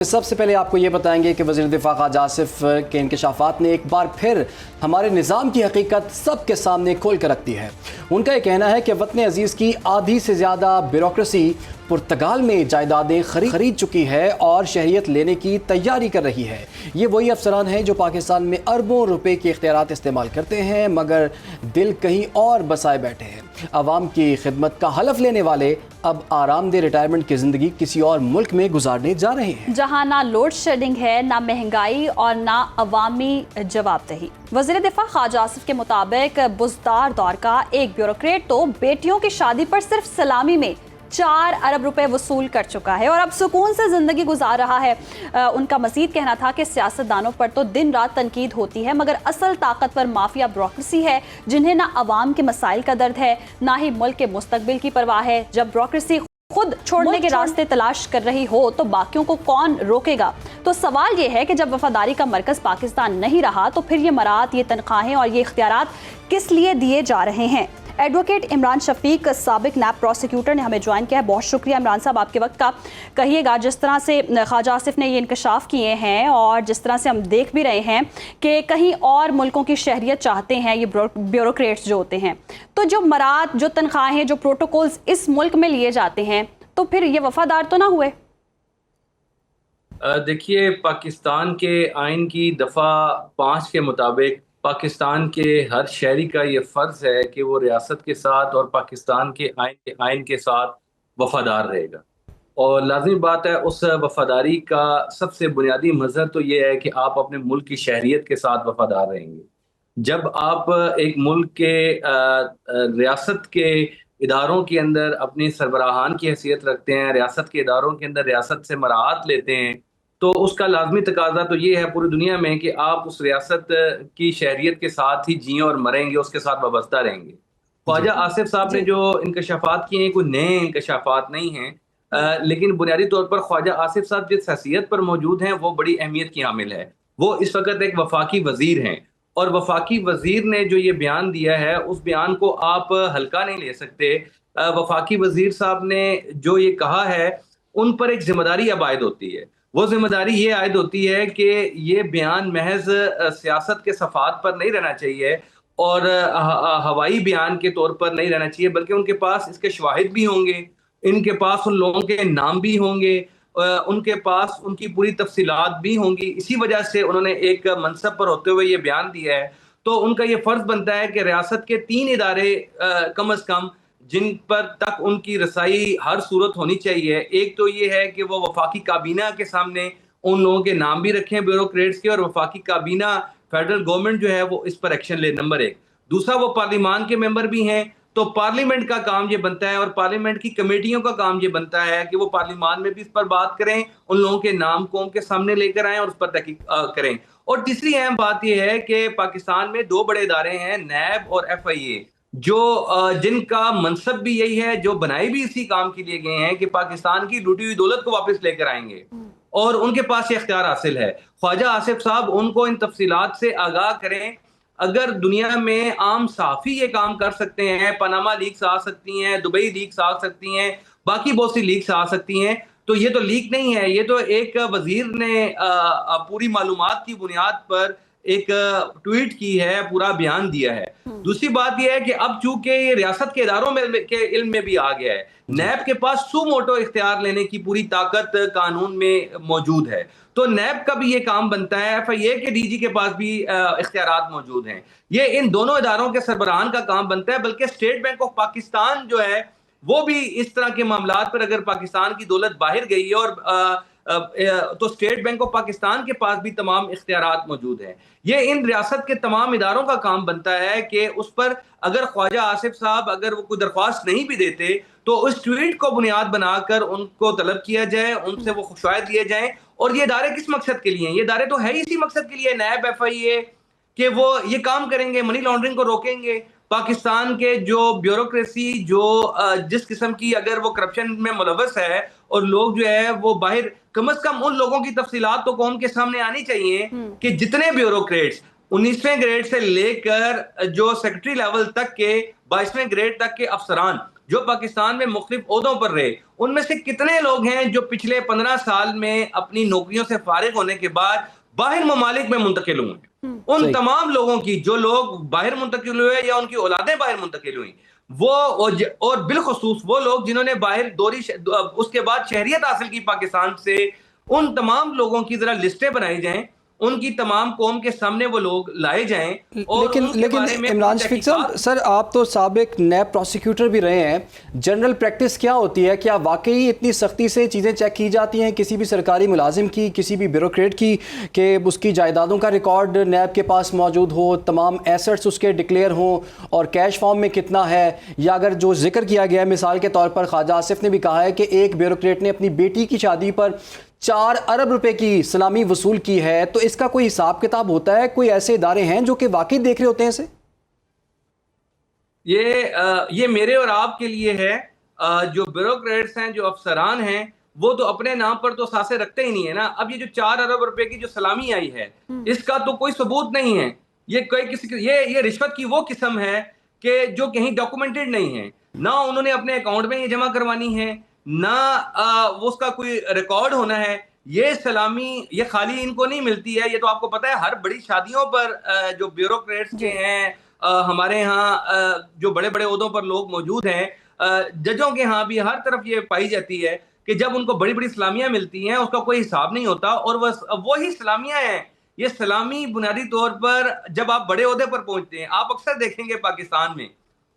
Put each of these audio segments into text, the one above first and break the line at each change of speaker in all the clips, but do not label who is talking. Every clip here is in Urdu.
سب سے پہلے آپ کو یہ بتائیں گے کہ وزیر دفاع خواجہ آصف کے انکشافات نے ایک بار پھر ہمارے نظام کی حقیقت سب کے سامنے کھول کر رکھ دی ہے۔ ان کا یہ کہنا ہے کہ وطن عزیز کی آدھی سے زیادہ بیوروکریسی پرتگال میں جائیدادیں خرید چکی ہے اور شہریت لینے کی تیاری کر رہی ہے۔ یہ وہی افسران ہیں جو پاکستان میں اربوں روپے کے اختیارات استعمال کرتے ہیں مگر دل کہیں اور بسائے بیٹھے ہیں۔ عوام کی خدمت کا حلف لینے والے اب آرام دہ ریٹائرمنٹ کی زندگی کسی اور ملک میں گزارنے جا رہے ہیں،
جہاں نہ لوڈ شیڈنگ ہے، نہ مہنگائی اور نہ عوامی جواب دہی۔ وزیر دفاع خواجہ آصف کے مطابق بزدار دور کا ایک بیوروکریٹ تو بیٹیوں کی شادی پر صرف سلامی میں 4 ارب روپے وصول کر چکا ہے اور اب سکون سے زندگی گزار رہا ہے۔ ان کا مزید کہنا تھا کہ سیاستدانوں پر تو دن رات تنقید ہوتی ہے مگر اصل طاقتور مافیا بیوروکریسی ہے جنہیں نہ عوام کے مسائل کا درد ہے نہ ہی ملک کے مستقبل کی پرواہ ہے۔ جب بیوروکریسی خود چھوڑنے کے راستے تلاش کر رہی ہو تو باقیوں کو کون روکے گا؟ تو سوال یہ ہے کہ جب وفاداری کا مرکز پاکستان نہیں رہا تو پھر یہ مراعات، یہ تنخواہیں اور یہ اختیارات کس لیے دیے جا رہے ہیں؟ ایڈوکیٹ عمران شفیق سابق نیب پروسیکیوٹر نے ہمیں جوائن کیا ہے۔ بہت شکریہ عمران صاحب آپ کے وقت کا۔ کہیے گا جس طرح سے خواجہ آصف نے یہ انکشاف کیے ہیں اور جس طرح سے ہم دیکھ بھی رہے ہیں کہ کہیں اور ملکوں کی شہریت چاہتے ہیں یہ بیوروکریٹس جو ہوتے ہیں، تو جو مراعات، جو تنخواہیں، جو پروٹوکولز اس ملک میں لیے جاتے ہیں تو پھر یہ وفادار تو نہ ہوئے؟
دیکھیے، پاکستان کے آئین کی دفعہ 5 کے مطابق پاکستان کے ہر شہری کا یہ فرض ہے کہ وہ ریاست کے ساتھ اور پاکستان کے آئین کے ساتھ وفادار رہے گا، اور لازمی بات ہے اس وفاداری کا سب سے بنیادی مظہر تو یہ ہے کہ آپ اپنے ملک کی شہریت کے ساتھ وفادار رہیں گے۔ جب آپ ایک ملک کے ریاست کے اداروں کے اندر اپنی سربراہان کی حیثیت رکھتے ہیں، ریاست کے اداروں کے اندر ریاست سے مراعات لیتے ہیں، تو اس کا لازمی تقاضا تو یہ ہے پوری دنیا میں کہ آپ اس ریاست کی شہریت کے ساتھ ہی جئیں اور مریں گے، اس کے ساتھ وابستہ رہیں گے۔ خواجہ آصف صاحب نے جو انکشافات کیے ہیں کوئی نئے انکشافات نہیں ہیں، لیکن بنیادی طور پر خواجہ آصف صاحب جس حیثیت پر موجود ہیں وہ بڑی اہمیت کی حامل ہے۔ وہ اس وقت ایک وفاقی وزیر ہیں، اور وفاقی وزیر نے جو یہ بیان دیا ہے اس بیان کو آپ ہلکا نہیں لے سکتے۔ وفاقی وزیر صاحب نے جو یہ کہا ہے ان پر ایک ذمہ داری اب عائد ہوتی ہے۔ وہ ذمہ داری یہ عائد ہوتی ہے کہ یہ بیان محض سیاست کے صفحات پر نہیں رہنا چاہیے اور ہوائی بیان کے طور پر نہیں رہنا چاہیے، بلکہ ان کے پاس اس کے شواہد بھی ہوں گے، ان کے پاس ان لوگوں کے نام بھی ہوں گے، ان کے پاس ان کی پوری تفصیلات بھی ہوں گی۔ اسی وجہ سے انہوں نے ایک منصب پر ہوتے ہوئے یہ بیان دیا ہے، تو ان کا یہ فرض بنتا ہے کہ ریاست کے 3 ادارے کم از کم جن پر تک ان کی رسائی ہر صورت ہونی چاہیے، ایک تو یہ ہے کہ وہ وفاقی کابینہ کے سامنے ان لوگوں کے نام بھی رکھیں بیوروکریٹس کے، اور وفاقی کابینہ فیڈرل گورنمنٹ جو ہے وہ اس پر ایکشن لے، نمبر 1۔ دوسرا، وہ پارلیمان کے ممبر بھی ہیں، تو پارلیمنٹ کا کام یہ بنتا ہے اور پارلیمنٹ کی کمیٹیوں کا کام یہ بنتا ہے کہ وہ پارلیمان میں بھی اس پر بات کریں، ان لوگوں کے نام قوم کے سامنے لے کر آئیں اور اس پر تحقیق کریں۔ اور تیسری اہم بات یہ ہے کہ پاکستان میں 2 بڑے ادارے ہیں، نیب اور FIA، جو جن کا منصب بھی یہی ہے، جو بنائے بھی اسی کام کے لیے گئے ہیں کہ پاکستان کی لوٹی ہوئی دولت کو واپس لے کر آئیں گے، اور ان کے پاس یہ اختیار حاصل ہے۔ خواجہ آصف صاحب ان کو ان تفصیلات سے آگاہ کریں۔ اگر دنیا میں عام صحافی یہ کام کر سکتے ہیں، پاناما لیکس آ سکتی ہیں، دبئی لیکس آ سکتی ہیں، باقی بہت سی لیکس آ سکتی ہیں، تو یہ تو لیک نہیں ہے، یہ تو ایک وزیر نے پوری معلومات کی بنیاد پر ایک ٹویٹ کی ہے، پورا بیان دیا ہے۔ دوسری بات یہ ہے کہ اب چونکہ یہ ریاست کے اداروں کے علم میں بھی آ گیا ہے، نیب کے پاس سو موٹو اختیار لینے کی پوری طاقت قانون میں موجود ہے، تو نیب کا بھی یہ کام بنتا ہے، FIA کے DG کے پاس بھی اختیارات موجود ہیں۔ یہ ان دونوں اداروں کے سربراہان کا کام بنتا ہے، بلکہ اسٹیٹ بینک آف پاکستان جو ہے وہ بھی اس طرح کے معاملات پر اگر پاکستان کی دولت باہر گئی ہے اور تو اسٹیٹ بینک آف پاکستان کے پاس بھی تمام اختیارات موجود ہیں۔ یہ ان ریاست کے تمام اداروں کا کام بنتا ہے کہ اس پر اگر خواجہ آصف صاحب اگر وہ کوئی درخواست نہیں بھی دیتے تو اس ٹویٹ کو بنیاد بنا کر ان کو طلب کیا جائے، ان سے وہ شواہد لیے جائیں۔ اور یہ ادارے کس مقصد کے لیے ہیں؟ یہ ادارے تو ہے اسی مقصد کے لیے، نیب، FIA، کہ وہ یہ کام کریں گے، منی لانڈرنگ کو روکیں گے۔ پاکستان کے جو بیوروکریسی جو جس قسم کی اگر وہ کرپشن میں ملوث ہے اور لوگ جو ہے وہ باہر، کم از کم ان لوگوں کی تفصیلات تو قوم کے سامنے آنی چاہیے کہ جتنے بیوروکریٹس 19ویں گریڈ سے لے کر جو سیکرٹری لیول تک کے 22ویں گریڈ تک کے افسران جو پاکستان میں مختلف عہدوں پر رہے، ان میں سے کتنے لوگ ہیں جو پچھلے 15 سال میں اپنی نوکریوں سے فارغ ہونے کے بعد باہر ممالک میں منتقل ہوئے؟ ان تمام لوگوں کی جو لوگ باہر منتقل ہوئے یا ان کی اولادیں باہر منتقل ہوئیں، وہ اور بالخصوص وہ لوگ جنہوں نے باہر اس کے بعد شہریت حاصل کی پاکستان سے، ان تمام لوگوں کی ذرا لسٹیں بنائی جائیں، ان کی تمام قوم کے سامنے وہ لوگ لائے جائیں.
لیکن عمران شفیق صاحب، سر آپ تو سابق نیب پروسیکیوٹر بھی رہے ہیں، جنرل پریکٹس کیا ہوتی ہے؟ کیا واقعی اتنی سختی سے چیزیں چیک کی جاتی ہیں کسی بھی سرکاری ملازم کی، کسی بھی بیوروکریٹ کی، کہ اس کی جائیدادوں کا ریکارڈ نیب کے پاس موجود ہو، تمام ایسٹس اس کے ڈکلیئر ہوں، اور کیش فارم میں کتنا ہے؟ یا اگر جو ذکر کیا گیا ہے مثال کے طور پر، خواجہ آصف نے بھی کہا ہے کہ ایک بیوروکریٹ نے اپنی بیٹی کی شادی پر 4 ارب روپے کی سلامی وصول کی ہے، تو اس کا کوئی حساب کتاب ہوتا ہے؟ کوئی ایسے ادارے ہیں جو کہ واقعی دیکھ رہے ہوتے ہیں اسے؟
یہ میرے اور آپ کے لیے ہے، جو بیوروکریٹس ہیں، جو افسران ہیں، وہ تو اپنے نام پر تو ساسے رکھتے ہی نہیں ہے نا. اب یہ جو 4 ارب روپے کی جو سلامی آئی ہے، اس کا تو کوئی ثبوت نہیں ہے. یہ رشوت کی وہ قسم ہے کہ جو کہیں ڈاکومنٹڈ نہیں ہے، نہ انہوں نے اپنے اکاؤنٹ میں یہ جمع کروانی ہے، نہ اس کا کوئی ریکارڈ ہونا ہے. یہ سلامی یہ خالی ان کو نہیں ملتی ہے، یہ تو آپ کو پتہ ہے ہر بڑی شادیوں پر جو بیوروکریٹس کے ہیں ہمارے ہاں، جو بڑے بڑے عہدوں پر لوگ موجود ہیں، ججوں کے ہاں بھی ہر طرف یہ پائی جاتی ہے کہ جب ان کو بڑی بڑی سلامیاں ملتی ہیں اس کا کوئی حساب نہیں ہوتا. اور وہی سلامیاں ہیں، یہ سلامی بنیادی طور پر جب آپ بڑے عہدے پر پہنچتے ہیں، آپ اکثر دیکھیں گے پاکستان میں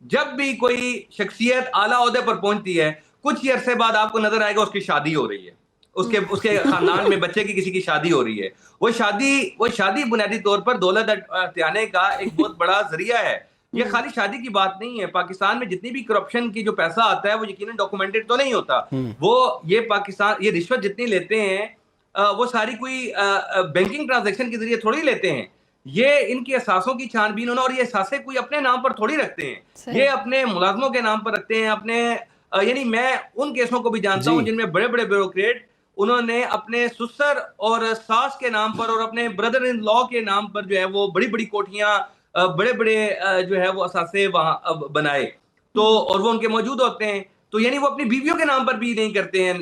جب بھی کوئی شخصیت اعلیٰ عہدے پر پہنچتی ہے، کچھ ہی عرصے بعد آپ کو نظر آئے گا اس کی شادی ہو رہی ہے، اس کے خاندان میں بچے کی کسی کی شادی ہو رہی ہے. وہ شادی بنیادی طور پر دولت ارتیانے کا ایک بہت بڑا ذریعہ ہے. یہ خالی شادی کی بات نہیں ہے. پاکستان میں جتنی بھی کرپشن کی جو پیسہ آتا ہے وہ یقیناً ڈاکومنٹڈ تو نہیں ہوتا. یہ رشوت جتنی لیتے ہیں وہ ساری کوئی بینکنگ ٹرانزیکشن کے ذریعے تھوڑی لیتے ہیں. یہ ان کی اثاثوں کی چھان بین ہونا، اور یہ اثاثے کوئی اپنے نام پر تھوڑی رکھتے ہیں، یہ اپنے ملازموں کے نام پر رکھتے ہیں. یعنی میں ان کیسوں کو بھی جانتا ہوں جن میں بڑے بڑے بیوروکریٹ انہوں نے اپنے سسر اور ساس کے نام پر اور اپنے بردر ان لا کے نام پر جو ہے وہ بڑی بڑی کوٹھیاں، بڑے بڑے جو ہے وہ اثاثے وہاں بنائے، تو اور وہ ان کے موجود ہوتے ہیں. تو یعنی وہ اپنی بیویوں کے نام پر بھی نہیں کرتے ہیں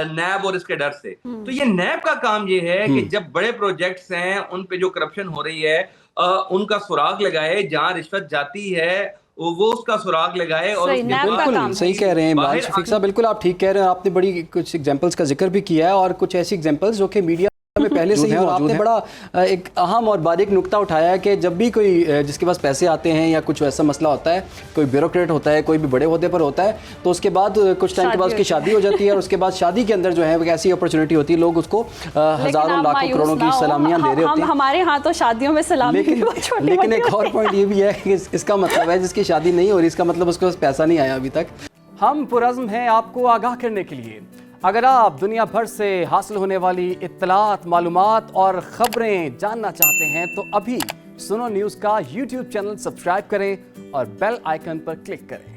نیب اور اس کے ڈر سے. تو یہ نیب کا کام یہ ہے کہ جب بڑے پروجیکٹس ہیں ان پہ جو کرپشن ہو رہی ہے ان کا سراغ لگائے، جہاں رشوت جاتی ہے وہ اس کا سراغ لگائے. اور
بالکل صحیح کہہ رہے ہیں عمران شفیق صاحب، بالکل آپ ٹھیک کہہ رہے ہیں. آپ نے بڑی کچھ ایگزامپلس کا ذکر بھی کیا ہے، اور کچھ ایسی ایگزامپلس جو کہ میڈیا میں پہلے سے ہی ہیں، اور آپ نے بڑا ایک اہم اور باریک نکتہ اٹھایا ہے کہ جب بھی کوئی جس کے پاس پیسے آتے ہیں یا کچھ ایسا مسئلہ ہوتا ہے، کوئی بیوروکریٹ ہوتا ہے، کوئی بھی بڑے عہدے پر ہوتا ہے، تو اس کے بعد کچھ ٹائم کے بعد اس کی شادی ہو جاتی ہے، اور اس کے بعد شادی کے اندر جو ہے ایک ایسی اپرچونٹی ہوتی ہے، لوگ اس کو ہزاروں لاکھوں کروڑوں کی سلامیاں دے رہے ہوتے ہیں.
ہمارے ہاں تو شادیوں میں سلامی،
لیکن ایک اور پوائنٹ یہ بھی ہے کہ اس کا مطلب ہے جس کی شادی نہیں ہو رہی، اس کا مطلب اس کے پاس پیسہ نہیں آیا ابھی تک. ہم پرعزم ہیں آپ کو آگاہ کرنے کے لیے. اگر آپ دنیا بھر سے حاصل ہونے والی اطلاعات، معلومات اور خبریں جاننا چاہتے ہیں تو ابھی سنو نیوز کا یوٹیوب چینل سبسکرائب کریں اور بیل آئیکن پر کلک کریں.